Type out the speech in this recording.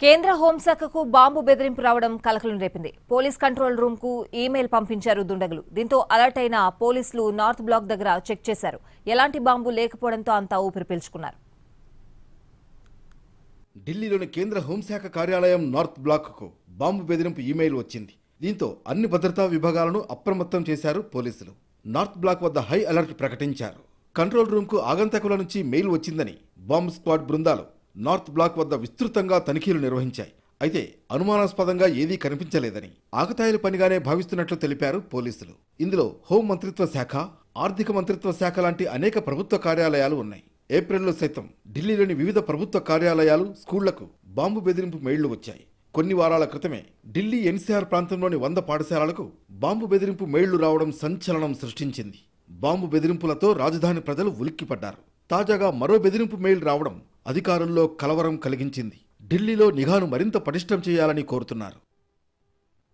కేంద్ర హోంశాఖకు బాంబు బెదిరింపు రావడం కలకలం రేపింది. పోలీస్ కంట్రోల్ రూమ్ కు ఈమెయిల్ పంపించారు దుండగులు. దీంతో అలర్ట్ అయిన పోలీసులు నార్త్ బ్లాక్ దగ్గర చెక్ చేశారు. ఎలాంటి బాంబు లేకపోవడంతో అంతా ఊపిరి పీల్చుకున్నారు. ఢిల్లీలోని కేంద్ర హోంశాఖ కార్యాలయం నార్త్ బ్లాక్కు బాంబు బెదిరింపు ఈమెయిల్ వచ్చింది. దీంతో అన్ని భద్రతా విభాగాలను అప్రమత్తం చేశారు పోలీసులు. నార్త్ బ్లాక్ వద్ద హై అలర్ట్ ప్రకటించారు. కంట్రోల్ రూమ్కు ఆగంతకుల నుంచి మెయిల్ వచ్చిందని బాంబ్ స్క్వాడ్ బృందాలు నార్త్ బ్లాక్ వద్ద విస్తృతంగా తనిఖీలు నిర్వహించాయి. అయితే అనుమానాస్పదంగా ఏదీ కనిపించలేదని ఆకతాయిల పనిగానే భావిస్తున్నట్లు తెలిపారు పోలీసులు. ఇందులో హోం మంత్రిత్వ శాఖ, ఆర్థిక మంత్రిత్వ శాఖ లాంటి అనేక ప్రభుత్వ కార్యాలయాలు ఉన్నాయి. ఏప్రిల్లో సైతం ఢిల్లీలోని వివిధ ప్రభుత్వ కార్యాలయాలు, స్కూళ్లకు బాంబు బెదిరింపు మెయిళ్లు వచ్చాయి. కొన్ని వారాల క్రితమే ఢిల్లీ ఎన్సీఆర్ ప్రాంతంలోని 100 పాఠశాలలకు బాంబు బెదిరింపు మెయిళ్లు రావడం సంచలనం సృష్టించింది. బాంబు బెదిరింపులతో రాజధాని ప్రజలు ఉలిక్కిపడ్డారు. తాజాగా మరో బెదిరింపు మెయిల్ రావడం అధికారుల్లో కలవరం కలిగించింది. ఢిల్లీలో నిఘాను మరింత పటిష్టం చేయాలని కోరుతున్నారు.